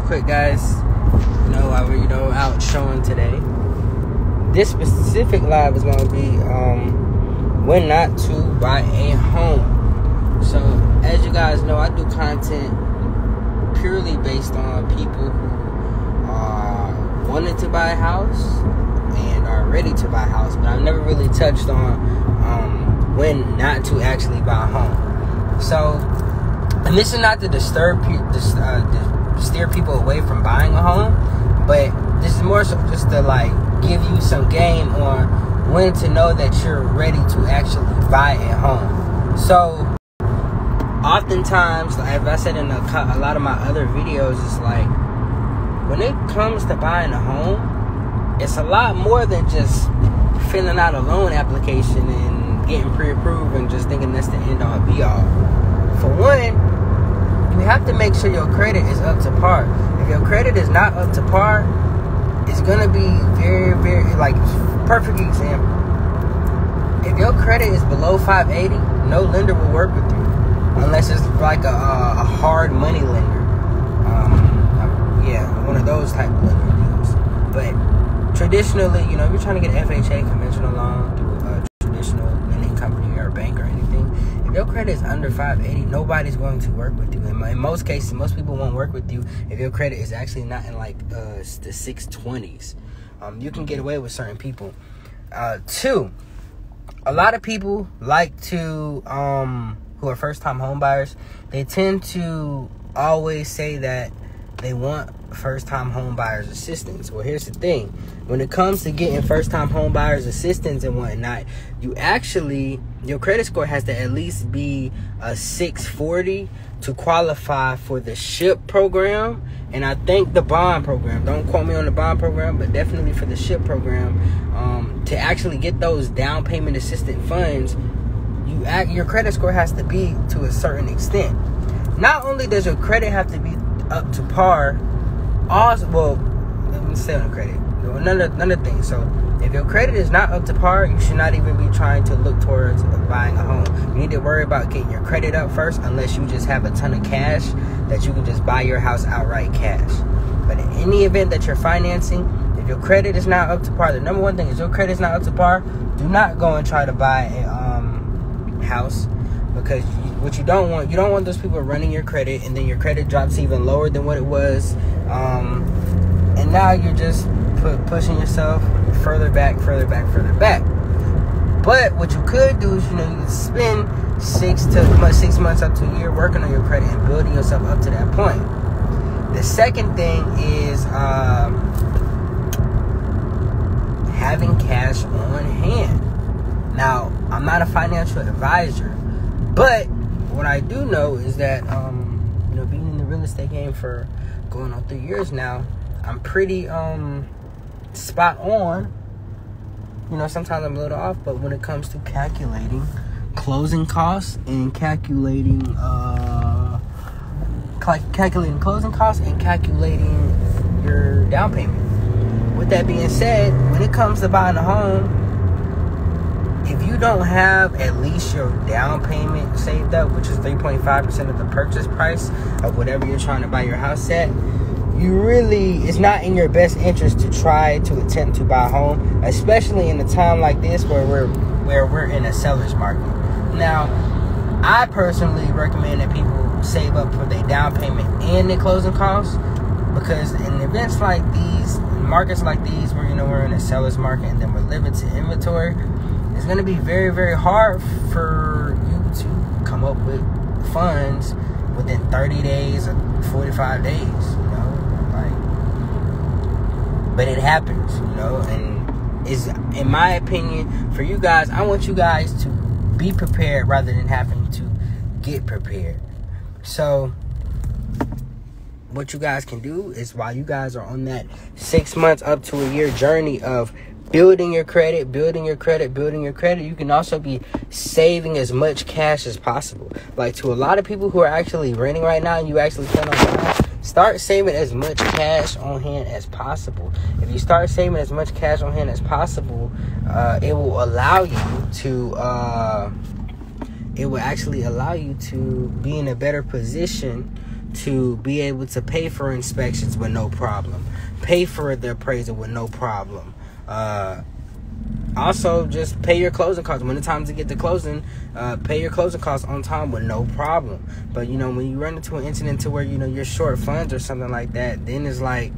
quick, guys. Out showing today. This specific live is going to be when not to buy a home. So, as you guys know, I do content purely based on people who are wanting to buy a house and are ready to buy a house, but I've never really touched on when not to actually buy a home. So, and this is not to steer people away from buying a home, but this is more so just to give you some game on when to know that you're ready to actually buy a home. So oftentimes, as I said in a lot of my other videos, it's like when it comes to buying a home, it's a lot more than just filling out a loan application and getting pre-approved and just thinking that's the end all be all. For one, you have to make sure your credit is up to par. If your credit is not up to par, it's going to be very, very, perfect example. If your credit is below 580, no lender will work with you. Unless it's like a hard money lender. One of those type of lender deals. But traditionally, if you're trying to get an FHA conventional loan, traditional lending company or bank or anything, if your credit is under 580, nobody's going to work with you. In most cases, most people won't work with you if your credit is actually not in the 620s. You can get away with certain people. Two, a lot of people like to, who are first-time home buyers, they tend to always say that they want first-time home buyers assistance. Well, here's the thing. When it comes to getting first-time home buyers assistance and whatnot, your credit score has to at least be a 640 to qualify for the SHIP program. And I think the bond program, don't quote me on the bond program, but definitely for the SHIP program, to actually get those down payment assistance funds, your credit score has to be to a certain extent. Not only does your credit have to be up to par, also, well, let me say on credit. Another thing. So, if your credit is not up to par, you should not even be trying to look towards buying a home. You need to worry about getting your credit up first, unless you just have a ton of cash that you can just buy your house outright cash. But in any event that you're financing, if your credit is not up to par, the number one thing is your credit is not up to par, do not go and try to buy a house, because what you don't want those people running your credit, and then your credit drops even lower than what it was, and now you're just pushing yourself further back. But what you could do is, you could spend 6 months up to a year working on your credit and building yourself up to that point. The second thing is having cash on hand. Now, I'm not a financial advisor, but what I do know is that, being in the real estate game for going on 3 years now, I'm pretty spot on. Sometimes I'm a little off, but when it comes to calculating closing costs and calculating closing costs and calculating your down payment. With that being said, when it comes to buying a home, if you don't have at least your down payment saved up, which is 3.5% of the purchase price of whatever you're trying to buy your house at, it's not in your best interest to try to attempt to buy a home, especially in a time like this where we're in a seller's market. Now, I personally recommend that people save up for their down payment and their closing costs, because in events like these, markets like these, where we're in a seller's market and then we're limited to inventory, it's going to be very, very hard for you to come up with funds within 30 days or 45 days, but it happens, and is, in my opinion, for you guys, I want you guys to be prepared rather than having to get prepared. So what you guys can do is, while you guys are on that 6 months up to a year journey of building your credit, you can also be saving as much cash as possible. To a lot of people who are actually renting right now, and you actually plan on buying, start saving as much cash on hand as possible. If you start saving as much cash on hand as possible, it will allow you to, it will actually allow you to be in a better position to be able to pay for inspections with no problem, pay for the appraisal with no problem. Also, just pay your closing costs. When it's time to get to closing, pay your closing costs on time with no problem. But, when you run into an incident to where, you're short funds or something like that, then it's like,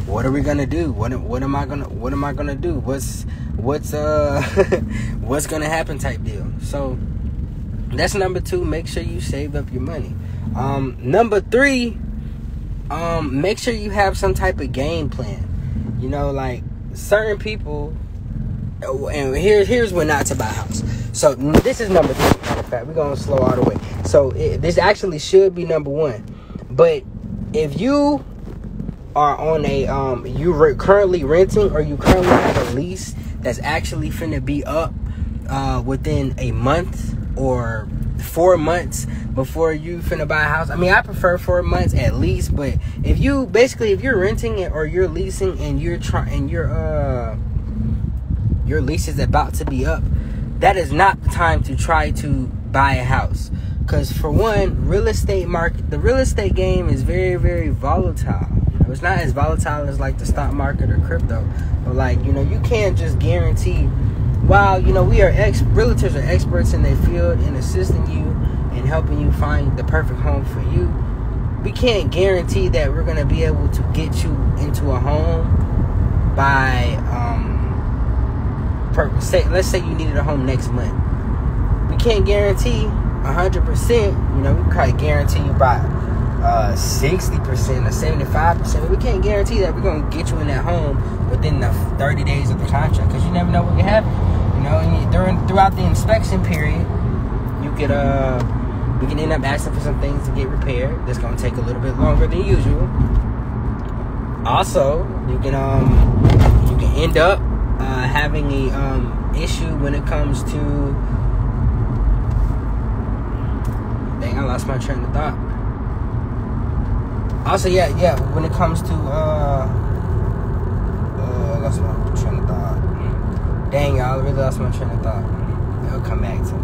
what are we going to do? What am I going to do? What's what's going to happen type deal. So that's number 2. Make sure you save up your money. Number 3, make sure you have some type of game plan. Like certain people. And here's when not to buy a house. So this is number 3. Matter of fact, we're gonna slow all the way. So this actually should be number 1. But if you are on a you currently renting, or you currently have a lease that's actually finna be up within a month or 4 months before you finna buy a house. I mean, I prefer 4 months at least. But if you're renting it or you're leasing and your lease is about to be up, that is not the time to try to buy a house. Because for one, the real estate game is very, very volatile. It's not as volatile as like the stock market or crypto. But you can't just guarantee, while, realtors are experts in their field in assisting you and helping you find the perfect home for you. We can't guarantee that we're going to be able to get you into a home by, let's say you needed a home next month. We can't guarantee 100%. We probably guarantee you by 60% or 75%. We can't guarantee that we're gonna get you in that home within the 30 days of the contract, because you never know what can happen. And throughout the inspection period, we can end up asking for some things to get repaired. That's gonna take a little bit longer than usual. Also, you can end up having a issue when it comes to, dang, I lost my train of thought. Also, when it comes to I lost my train of thought. Dang, y'all, I really lost my train of thought. It'll come back to me.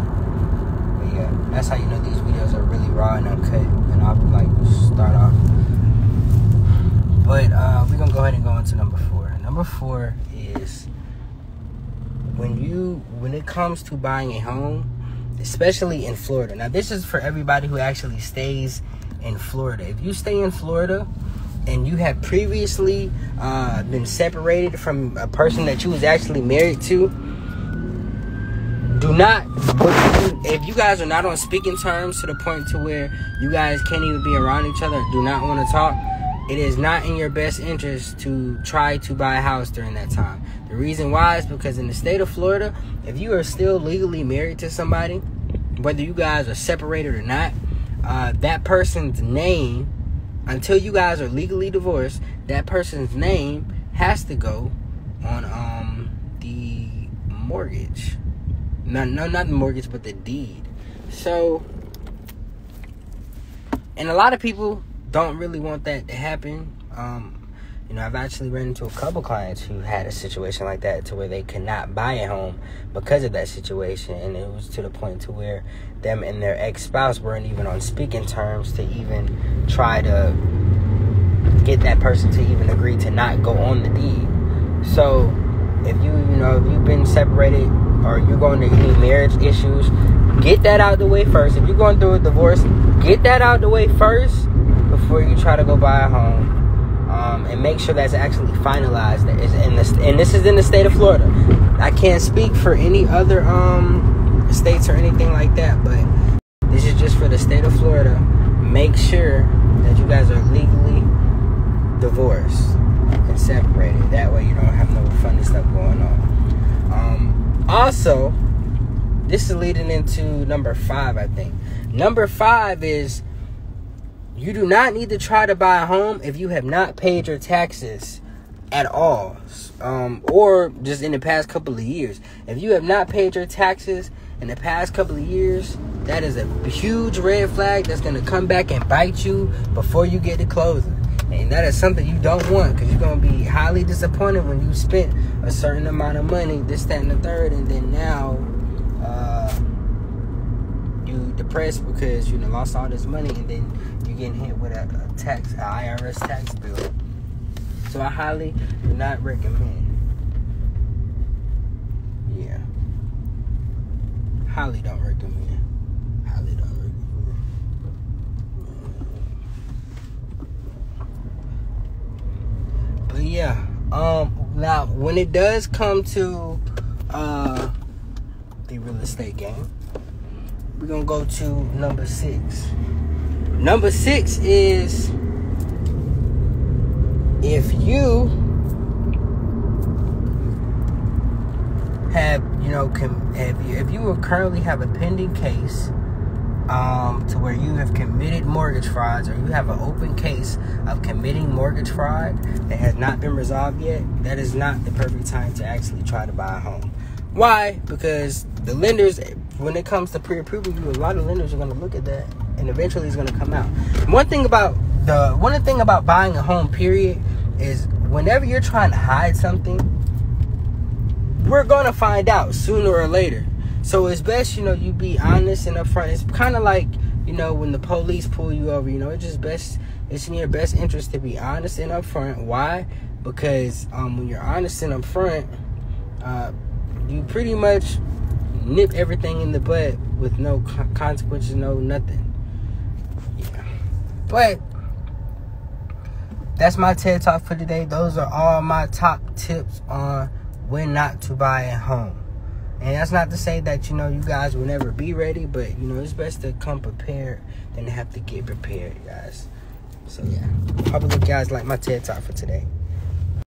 But yeah, that's how you know these videos are really raw and uncut, and I'll start off. But we're gonna go ahead and go into number 4. Number 4 is, when it comes to buying a home, especially in Florida. Now, this is for everybody who actually stays in Florida. If you stay in Florida and you have previously been separated from a person that you was actually married to, if you guys are not on speaking terms to the point to where you guys can't even be around each other, do not want to talk, it is not in your best interest to try to buy a house during that time. The reason why is because in the state of Florida, if you are still legally married to somebody, whether you guys are separated or not, that person's name, until you guys are legally divorced, that person's name has to go on the mortgage. No, not the mortgage, but the deed. So, and a lot of people don't really want that to happen. I've actually run into a couple clients who had a situation like that, to where they could not buy a home because of that situation, and it was to the point to where them and their ex-spouse weren't even on speaking terms to even try to get that person to even agree to not go on the deed. So if you've been separated or you're going through any marriage issues, get that out the way first. If you're going through a divorce, get that out the way first before you try to go buy a home. And make sure that's actually finalized. And this is in the state of Florida. I can't speak for any other states or anything like that, but this is just for the state of Florida. Make sure that you guys are legally divorced and separated. That way you don't have no funny stuff going on. Also, this is leading into number 5, I think. Number 5 is, you do not need to try to buy a home if you have not paid your taxes at all, or just in the past couple of years. If you have not paid your taxes in the past couple of years, that is a huge red flag that's going to come back and bite you before you get to closing. And that is something you don't want, because you're going to be highly disappointed when you spent a certain amount of money, this, that, and the third, and then now you depressed because you lost all this money, and then you're getting hit with a IRS tax bill. So I highly do not recommend. Yeah. Highly don't recommend. Highly don't recommend. But yeah. Now when it does come to the real estate game, we're gonna go to number 6. Number 6 is if you have, if you will currently have a pending case to where you have committed mortgage frauds, or you have an open case of committing mortgage fraud that has not been resolved yet, that is not the perfect time to actually try to buy a home. Why? Because the lenders, when it comes to pre-approval, a lot of lenders are going to look at that, and eventually it's going to come out. One thing about buying a home, period, is whenever you're trying to hide something, we're going to find out sooner or later. So it's best, you be honest and upfront. It's kind of like, when the police pull you over, it's in your best interest to be honest and upfront. Why? Because when you're honest and upfront, you pretty much nip everything in the bud with no consequences, no nothing. Yeah. But that's my TED Talk for today. Those are all my top tips on when not to buy a home. And that's not to say that, you guys will never be ready, but, it's best to come prepared than to have to get prepared, guys. So, yeah. Hope you guys like my TED Talk for today.